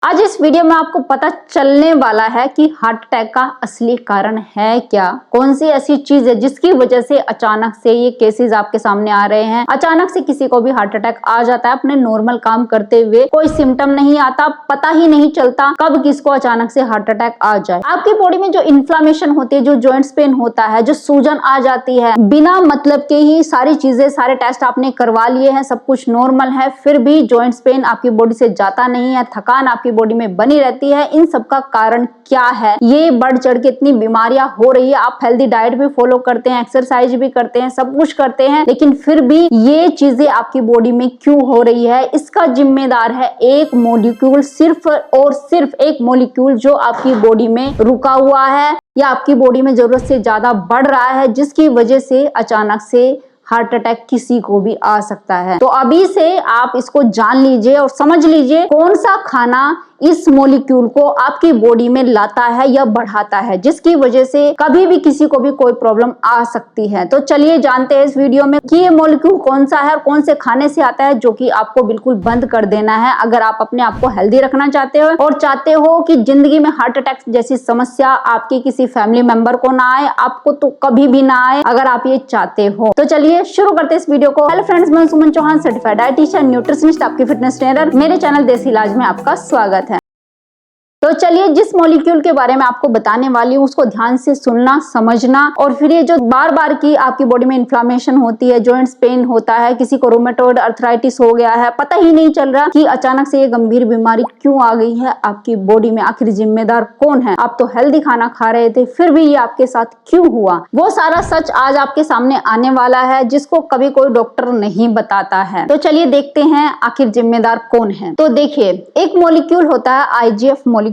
आज इस वीडियो में आपको पता चलने वाला है कि हार्ट अटैक का असली कारण है क्या, कौन सी ऐसी चीज है जिसकी वजह से अचानक से ये केसेस आपके सामने आ रहे हैं। अचानक से किसी को भी हार्ट अटैक आ जाता है अपने नॉर्मल काम करते हुए, कोई सिम्टम नहीं आता, पता ही नहीं चलता कब किसको अचानक से हार्ट अटैक आ जाए। आपकी बॉडी में जो इन्फ्लामेशन होती है, जो जॉइंट्स पेन होता है, जो सूजन आ जाती है, बिना मतलब के ही सारी चीजें, सारे टेस्ट आपने करवा लिए हैं, सब कुछ नॉर्मल है, फिर भी जॉइंट्स पेन आपकी बॉडी से जाता नहीं है, थकान आपकी बॉडी में बनी रहती है। इन सब का कारण क्या है? ये बढ़ चढ़ के इतनी बीमारियां हो रही है। आप हेल्दी डाइट भी फॉलो करते हैं, एक्सरसाइज भी करते हैं, सब कुछ करते हैं, लेकिन फिर भी ये चीजें आपकी बॉडी में क्यों हो रही है? इसका जिम्मेदार है एक मॉलिक्यूल, सिर्फ और सिर्फ एक मॉलिक्यूल जो आपकी बॉडी में रुका हुआ है या आपकी बॉडी में जरूरत से ज्यादा बढ़ रहा है, जिसकी वजह से अचानक से हार्ट अटैक किसी को भी आ सकता है। तो अभी से आप इसको जान लीजिए और समझ लीजिए कौन सा खाना इस मॉलिक्यूल को आपकी बॉडी में लाता है या बढ़ाता है, जिसकी वजह से कभी भी किसी को भी कोई प्रॉब्लम आ सकती है। तो चलिए जानते हैं इस वीडियो में कि ये मॉलिक्यूल कौन सा है और कौन से खाने से आता है, जो कि आपको बिल्कुल बंद कर देना है अगर आप अपने आप को हेल्दी रखना चाहते हो और चाहते हो कि जिंदगी में हार्ट अटैक जैसी समस्या आपके किसी फैमिली मेंबर को ना आए, आपको तो कभी भी ना आए, अगर आप ये चाहते हो। तो चलिए शुरू करते हैं इस वीडियो को। हेलो फ्रेंड्स, मैं सुमन चौहान, सर्टिफाइड डाइटिशियन, न्यूट्रिशनिस्ट, आपकी फिटनेस ट्रेनर। मेरे चैनल देसी इलाज में आपका स्वागत है। तो चलिए जिस मॉलिक्यूल के बारे में आपको बताने वाली हूँ उसको ध्यान से सुनना, समझना, और फिर ये जो बार बार की आपकी बॉडी में इन्फ्लामेशन होती है, जॉइंट्स पेन होता है, किसी को रूमेटॉइड अर्थराइटिस हो गया है, पता ही नहीं चल रहा कि अचानक से ये गंभीर बीमारी क्यों आ गई है आपकी बॉडी में, आखिर जिम्मेदार कौन है? आप तो हेल्दी खाना खा रहे थे, फिर भी ये आपके साथ क्यों हुआ? वो सारा सच आज आपके सामने आने वाला है, जिसको कभी कोई डॉक्टर नहीं बताता है। तो चलिए देखते हैं आखिर जिम्मेदार कौन है। तो देखिए, एक मॉलिक्यूल होता है IGF मॉलिक्यूल।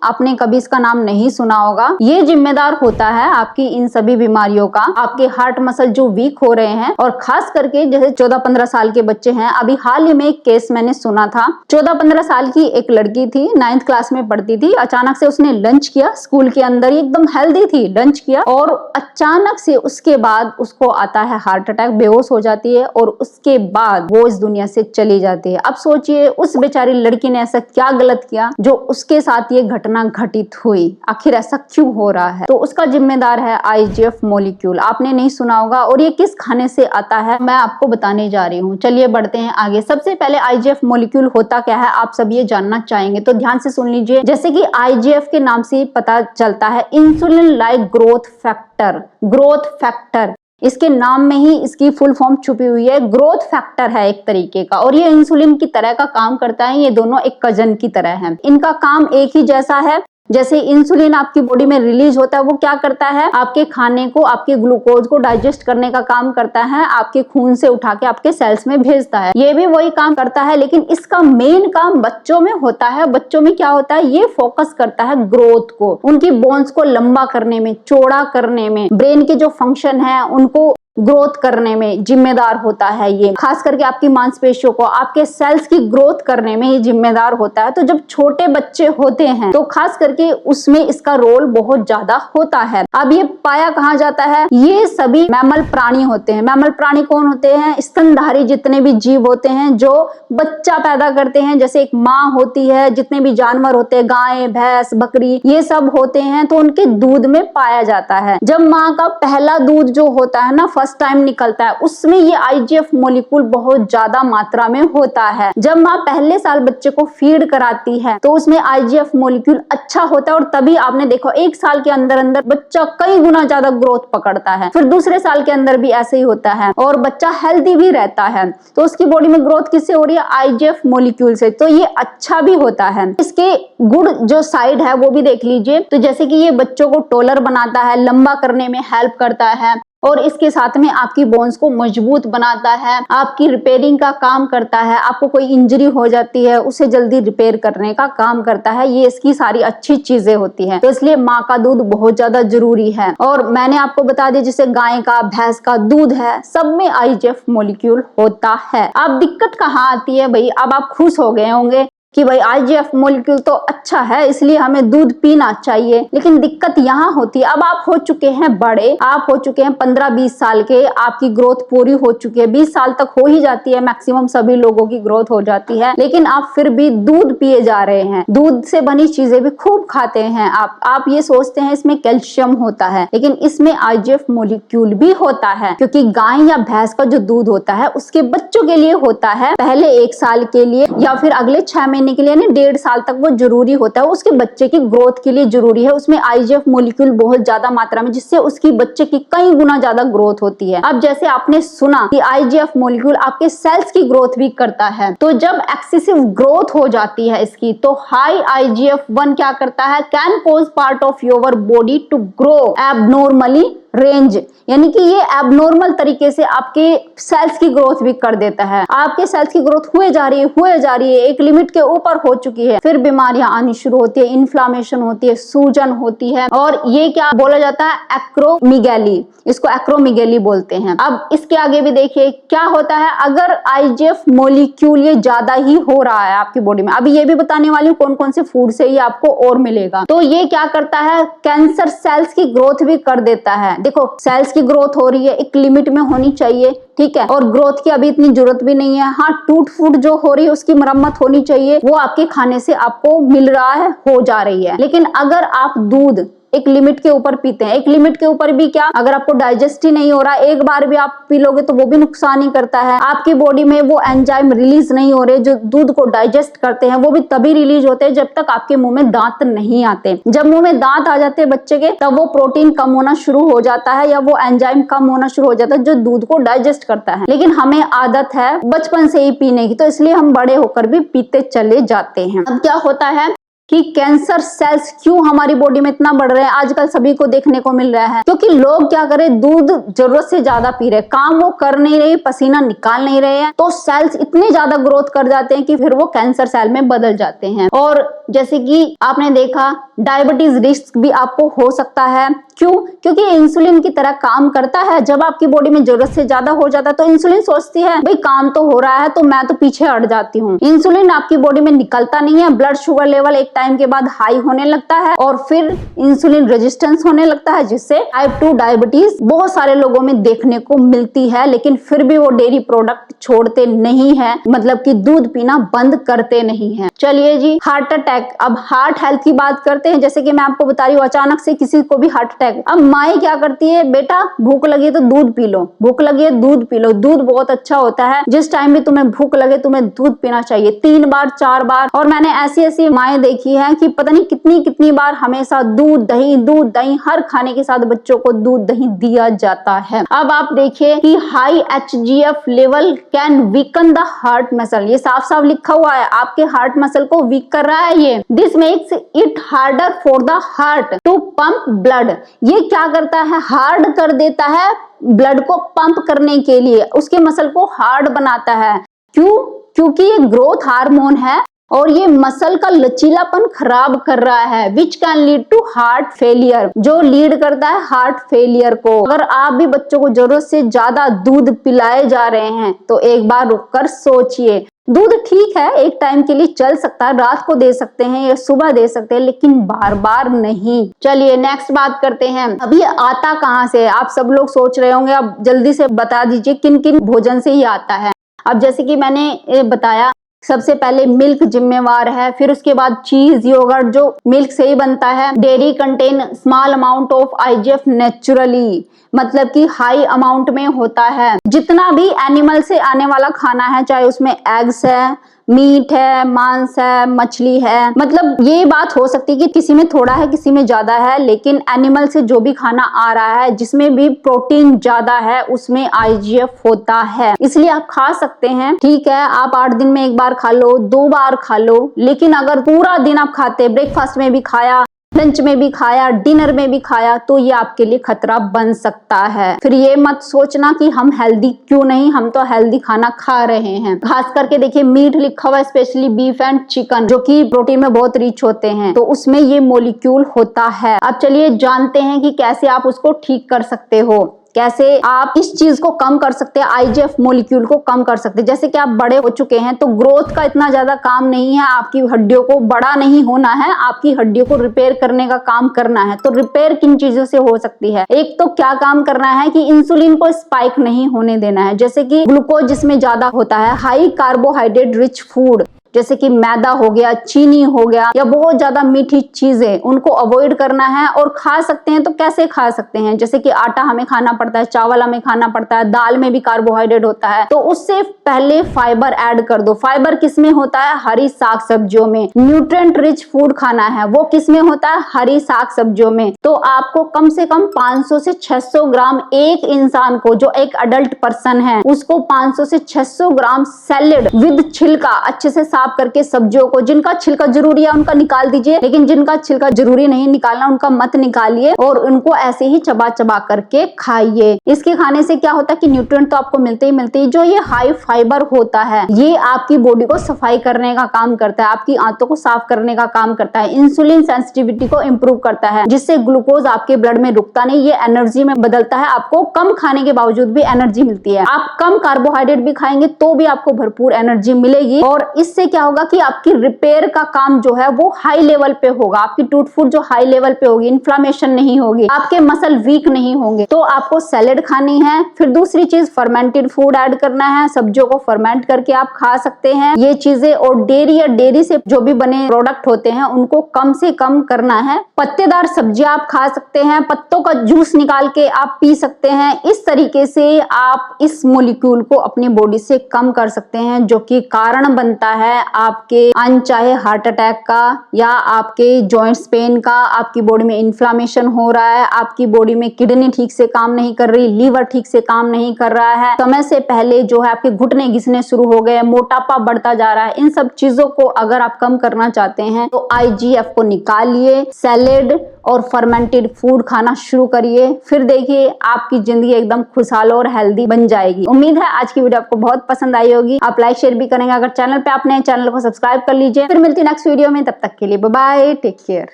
आपने कभी इसका नाम नहीं सुना होगा। ये जिम्मेदार होता है आपकी इन सभी बीमारियों का। आपके हार्ट मसल जो वीक हो रहे हैं, और खास करके जैसे 14-15 साल के बच्चे हैं। अभी हाल ही में एक केस मैंने सुना था, 14-15 साल की एक लड़की थी, 9th क्लास में पढ़ती थी। अचानक से उसने लंच किया स्कूल के अंदर ही, एकदम हेल्दी थी, लंच किया और अचानक से उसके बाद उसको आता है हार्ट अटैक, बेहोश हो जाती है और उसके बाद वो इस दुनिया से चली जाती है। अब सोचिए उस बेचारी लड़की ने ऐसा क्या गलत किया जो उसके साथ ये घटना घटित हुई? आखिर ऐसा क्यों हो रहा है? तो उसका जिम्मेदार है IGF मॉलिक्यूल। आपने नहीं सुना होगा। और ये किस खाने से आता है मैं आपको बताने जा रही हूँ। चलिए बढ़ते हैं आगे। सबसे पहले IGF मॉलिक्यूल होता क्या है आप सब ये जानना चाहेंगे, तो ध्यान से सुन लीजिए। जैसे कि IGF के नाम से पता चलता है, insulin like growth factor. Growth factor, इसके नाम में ही इसकी फुल फॉर्म छुपी हुई है। ग्रोथ फैक्टर है एक तरीके का, और ये इंसुलिन की तरह का काम करता है। ये दोनों एक कजन की तरह हैं। इनका काम एक ही जैसा है। जैसे इंसुलिन आपकी बॉडी में रिलीज होता है, वो क्या करता है? आपके खाने को, आपके ग्लूकोज को डाइजेस्ट करने का काम करता है, आपके खून से उठा के आपके सेल्स में भेजता है। ये भी वही काम करता है, लेकिन इसका मेन काम बच्चों में होता है। बच्चों में क्या होता है? ये फोकस करता है ग्रोथ को, उनकी बोन्स को लंबा करने में, चौड़ा करने में, ब्रेन के जो फंक्शन है उनको ग्रोथ करने में जिम्मेदार होता है। ये खास करके आपकी मांसपेशियों को, आपके सेल्स की ग्रोथ करने में ये जिम्मेदार होता है। तो जब छोटे बच्चे होते हैं तो खास करके उसमें इसका रोल बहुत ज्यादा होता है। अब ये पाया कहाँ जाता है? ये सभी मैमल प्राणी होते हैं। मैमल प्राणी कौन होते हैं? स्तनधारी जितने भी जीव होते हैं जो बच्चा पैदा करते हैं, जैसे एक माँ होती है, जितने भी जानवर होते हैं, गाय, भैंस, बकरी, ये सब होते हैं, तो उनके दूध में पाया जाता है। जब माँ का पहला दूध जो होता है ना, फर्स्ट टाइम निकलता है, उसमें ये IGF मॉलिक्यूल बहुत ज्यादा मात्रा में होता है। जब माँ पहले साल बच्चे को फीड कराती है तो उसमें IGF मॉलिक्यूल अच्छा होता है, और तभी आपने देखो 1 साल के अंदर अंदर बच्चा कई गुना ज्यादा ग्रोथ पकड़ता है। फिर दूसरे साल के अंदर भी ऐसे ही होता है और बच्चा हेल्दी भी रहता है। तो उसकी बॉडी में ग्रोथ किससे हो रही है? IGF मॉलिक्यूल से। तो ये अच्छा भी होता है। इसके गुड जो साइड है वो भी देख लीजिए। तो जैसे कि ये बच्चों को टॉलर बनाता है, लंबा करने में हेल्प करता है, और इसके साथ में आपकी बोन्स को मजबूत बनाता है, आपकी रिपेयरिंग का काम करता है। आपको कोई इंजरी हो जाती है उसे जल्दी रिपेयर करने का काम करता है। ये इसकी सारी अच्छी चीजें होती हैं। तो इसलिए माँ का दूध बहुत ज्यादा जरूरी है। और मैंने आपको बता दिया, जैसे गाय का, भैंस का दूध है, सब में IGF मॉलिक्यूल होता है। अब दिक्कत कहाँ आती है भाई? अब आप खुश हो गए होंगे कि भाई आईजीएफ मॉलिक्यूल तो अच्छा है इसलिए हमें दूध पीना चाहिए। लेकिन दिक्कत यहाँ होती है, अब आप हो चुके हैं बड़े, आप हो चुके हैं 15-20 साल के, आपकी ग्रोथ पूरी हो चुकी है, 20 साल तक हो ही जाती है, मैक्सिमम सभी लोगों की ग्रोथ हो जाती है, लेकिन आप फिर भी दूध पिए जा रहे हैं, दूध से बनी चीजें भी खूब खाते हैं आप ये सोचते हैं इसमें कैल्शियम होता है, लेकिन इसमें आईजीएफ मॉलिक्यूल भी होता है, क्योंकि गाय या भैंस का जो दूध होता है उसके बच्चों के लिए होता है, पहले 1 साल के लिए या फिर अगले 6 महीने के लिए, 1.5 साल तक वो जरूरी होता है, उसके बच्चे की ग्रोथ के लिए जरूरी है। उसमें आईजीएफ मॉलिक्यूल बहुत ज्यादा मात्रा में, जिससे उसकी बच्चे की कई गुना ज्यादा ग्रोथ होती है। अब जैसे आपने सुना कि आईजीएफ मॉलिक्यूल आपके सेल्स की ग्रोथ भी करता है, तो जब एक्सेसिव ग्रोथ हो जाती है इसकी, तो हाई IGF-1 क्या करता है, can cause part of your body to grow abnormally range, यानी कि ये एबनॉर्मल तरीके से आपके सेल्स की ग्रोथ भी कर देता है। आपके सेल्स की ग्रोथ हुए जा रही है, एक लिमिट के ऊपर हो चुकी है, फिर बीमारियां आनी शुरू होती है, इन्फ्लामेशन होती है, सूजन होती है, और ये क्या बोला जाता है, एक्रोमीगैली, इसको एक्रोमीगैली बोलते हैं। अब इसके आगे भी देखिए क्या होता है, अगर आईजीएफ मॉलिक्यूल ये ज्यादा ही हो रहा है आपकी बॉडी में, अभी ये भी बताने वाली हूँ कौन कौन से फूड से ये आपको और मिलेगा, तो ये क्या करता है, कैंसर सेल्स की ग्रोथ भी कर देता है। देखो सेल्स की ग्रोथ हो रही है, एक लिमिट में होनी चाहिए, ठीक है, और ग्रोथ की अभी इतनी जरूरत भी नहीं है। हाँ, टूट फूट जो हो रही है उसकी मरम्मत होनी चाहिए, वो आपके खाने से आपको मिल रहा है, हो जा रही है। लेकिन अगर आप दूध एक लिमिट के ऊपर पीते हैं, एक लिमिट के ऊपर भी क्या, अगर आपको डाइजेस्ट ही नहीं हो रहा, एक बार भी आप पी लोगे तो वो भी नुकसान ही करता है। आपकी बॉडी में वो एंजाइम रिलीज नहीं हो रहे जो दूध को डाइजेस्ट करते हैं, वो भी तभी रिलीज होते हैं जब तक आपके मुंह में दांत नहीं आते। जब मुंह में दांत आ जाते हैं बच्चे के, तब वो प्रोटीन कम होना शुरू हो जाता है, या वो एंजाइम कम होना शुरू हो जाता है जो दूध को डाइजेस्ट करता है। लेकिन हमें आदत है बचपन से ही पीने की, तो इसलिए हम बड़े होकर भी पीते चले जाते हैं। अब क्या होता है कि कैंसर सेल्स क्यों हमारी बॉडी में इतना बढ़ रहे हैं, आजकल सभी को देखने को मिल रहा है, क्योंकि लोग क्या करें, दूध जरूरत से ज्यादा पी रहे, काम वो कर नहीं रहे, पसीना निकाल नहीं रहे हैं, तो सेल्स इतने ज्यादा ग्रोथ कर जाते हैं कि फिर वो कैंसर सेल में बदल जाते हैं। और जैसे कि आपने देखा, डायबिटीज रिस्क भी आपको हो सकता है। क्यों? क्योंकि इंसुलिन की तरह काम करता है। जब आपकी बॉडी में जरूरत से ज्यादा हो जाता है तो इंसुलिन सोचती है भाई काम तो हो रहा है तो मैं तो पीछे हट जाती हूँ। इंसुलिन आपकी बॉडी में निकलता नहीं है, ब्लड शुगर लेवल एक टाइम के बाद हाई होने लगता है और फिर इंसुलिन रेजिस्टेंस होने लगता है, जिससे टाइप 2 डायबिटीज बहुत सारे लोगों में देखने को मिलती है। लेकिन फिर भी वो डेयरी प्रोडक्ट छोड़ते नहीं है, मतलब कि दूध पीना बंद करते नहीं है। चलिए जी, हार्ट अटैक। अब हार्ट हेल्थ की बात करते हैं। जैसे कि मैं आपको बता रही हूँ, अचानक से किसी को भी हार्ट अटैक। अब माए क्या करती है, बेटा भूख लगी है तो दूध पी लो, भूख लगी है दूध पी लो। दूध बहुत अच्छा होता है, जिस टाइम भी तुम्हें भूख लगे तुम्हें दूध पीना चाहिए, 3 बार 4 बार। और मैंने ऐसी ऐसी माए देखी है कि पता नहीं कितनी कितनी बार हमेशा दूध दही हर खाने के साथ बच्चों को दूध दही दिया जाता है। अब आप देखिए कि high HGF level can weaken the heart muscle. ये साफ साफ लिखा हुआ है, आपके हार्ट मसल को वीक कर रहा है ये। This makes it harder for the heart to pump blood. ये क्या करता है, हार्ड कर देता है ब्लड को पंप करने के लिए, उसके मसल को हार्ड बनाता है। क्यों? क्योंकि ये ग्रोथ हार्मोन है और ये मसल का लचीलापन खराब कर रहा है, which can lead to heart failure, जो लीड करता है हार्ट फेलियर को। अगर आप भी बच्चों को जरूरत से ज्यादा दूध पिलाए जा रहे हैं तो एक बार रुककर सोचिए। दूध ठीक है, एक टाइम के लिए चल सकता है, रात को दे सकते हैं या सुबह दे सकते हैं, लेकिन बार बार नहीं। चलिए नेक्स्ट बात करते हैं। अब ये आता कहाँ से है? आप सब लोग सोच रहे होंगे, अब जल्दी से बता दीजिए किन किन भोजन से ये आता है। अब जैसे कि मैंने बताया, सबसे पहले मिल्क जिम्मेवार है, फिर उसके बाद चीज, योगर्ट जो मिल्क से ही बनता है। Dairy contain small amount of IGF naturally, मतलब कि हाई अमाउंट में होता है। जितना भी एनिमल से आने वाला खाना है, चाहे उसमें एग्स है, मीट है, मांस है, मछली है, मतलब ये बात हो सकती है कि किसी में थोड़ा है किसी में ज्यादा है, लेकिन एनिमल से जो भी खाना आ रहा है जिसमें भी प्रोटीन ज्यादा है उसमें IGF होता है, इसलिए आप खा सकते हैं। ठीक है, आप 8 दिन में 1 बार खा लो, 2 बार खा लो, लेकिन अगर पूरा दिन आप खाते, ब्रेकफास्ट में भी खाया, लंच में भी खाया, डिनर में भी खाया, तो ये आपके लिए खतरा बन सकता है। फिर ये मत सोचना कि हम हेल्दी क्यों नहीं, हम तो हेल्दी खाना खा रहे हैं। खास करके देखिए मीट लिखा हुआ है, स्पेशली बीफ एंड चिकन, जो कि प्रोटीन में बहुत रिच होते हैं, तो उसमें ये मॉलिक्यूल होता है। अब चलिए जानते हैं कि कैसे आप उसको ठीक कर सकते हो। कैसे आप इस चीज को कम कर सकते हैं, IGF मॉलिक्यूल को कम कर सकते हैं। जैसे कि आप बड़े हो चुके हैं तो ग्रोथ का इतना ज्यादा काम नहीं है, आपकी हड्डियों को बड़ा नहीं होना है, आपकी हड्डियों को रिपेयर करने का काम करना है। तो रिपेयर किन चीजों से हो सकती है? एक तो क्या काम करना है कि इंसुलिन को स्पाइक नहीं होने देना है, जैसे कि ग्लूकोज जिसमें ज्यादा होता है, हाई कार्बोहाइड्रेट रिच फूड जैसे कि मैदा हो गया, चीनी हो गया, या बहुत ज्यादा मीठी चीजें, उनको अवॉइड करना है। और खा सकते हैं तो कैसे खा सकते हैं? जैसे कि आटा हमें खाना पड़ता है, चावल हमें खाना पड़ता है, दाल में भी कार्बोहाइड्रेट होता है, तो उससे पहले फाइबर ऐड कर दो। फाइबर किसमें होता है? हरी साग सब्जियों में। न्यूट्रिएंट रिच फूड खाना है, वो किसमें होता है? हरी साग सब्जियों में। तो आपको कम से कम 500 से 600 ग्राम, एक इंसान को जो एक अडल्ट पर्सन है उसको 500 से 600 ग्राम सैलेड विद छिलका अच्छे से साफ करके, सब्जियों को जिनका छिलका जरूरी है उनका निकाल दीजिए, लेकिन जिनका छिलका जरूरी नहीं निकालना उनका मत निकालिए, और उनको ऐसे ही चबा चबा करके खाइए। इसके खाने से क्या होता है कि न्यूट्रिएंट तो आपको मिलते ही मिलते हैं। जो ये हाई फाइबर होता है ये आपकी बॉडी को सफाई करने का काम करता है, आपकी आंतों को साफ करने का काम करता है, इंसुलिन सेंसिटिविटी को इंप्रूव करता है, जिससे ग्लूकोज आपके ब्लड में रुकता नहीं, ये एनर्जी में बदलता है। आपको कम खाने के बावजूद भी एनर्जी मिलती है। आप कम कार्बोहाइड्रेट भी खाएंगे तो भी आपको भरपूर एनर्जी मिलेगी, और इससे क्या होगा कि आपकी रिपेयर का काम जो है वो हाई लेवल पे होगा, आपकी टूट फूट जो हाई लेवल पे होगी, इन्फ्लामेशन नहीं होगी, आपके मसल वीक नहीं होंगे। तो आपको सैलेड खानी है। फिर दूसरी चीज फर्मेंटेड फूड ऐड करना है, सब्जियों को फर्मेंट करके आप खा सकते हैं ये चीजें। और डेयरी या डेयरी से जो भी बने प्रोडक्ट होते हैं उनको कम से कम करना है। पत्तेदार सब्जियां आप खा सकते हैं, पत्तों का जूस निकाल के आप पी सकते हैं। इस तरीके से आप इस मॉलिक्यूल को अपनी बॉडी से कम कर सकते हैं, जो कि कारण बनता है आपके अनचाहे हार्ट अटैक का, या आपके जॉइंट्स पेन का, आपकी बॉडी में इन्फ्लामेशन हो रहा है, आपकी बॉडी में किडनी ठीक से काम नहीं कर रही, लीवर ठीक से काम नहीं कर रहा है, समय से पहले जो है आपके घुटने घिसने शुरू हो गए, मोटापा बढ़ता जा रहा है। इन सब चीजों को अगर आप कम करना चाहते हैं तो IGF को निकालिए, सैलेड और फर्मेंटेड फूड खाना शुरू करिए। फिर देखिए आपकी जिंदगी एकदम खुशहाल और हेल्दी बन जाएगी। उम्मीद है आज की वीडियो आपको बहुत पसंद आई होगी। आप लाइक शेयर भी करेंगे। अगर चैनल पे आपने चैनल को सब्सक्राइब कर लीजिए। फिर मिलती है नेक्स्ट वीडियो में, तब तक के लिए बाय बाय, टेक केयर।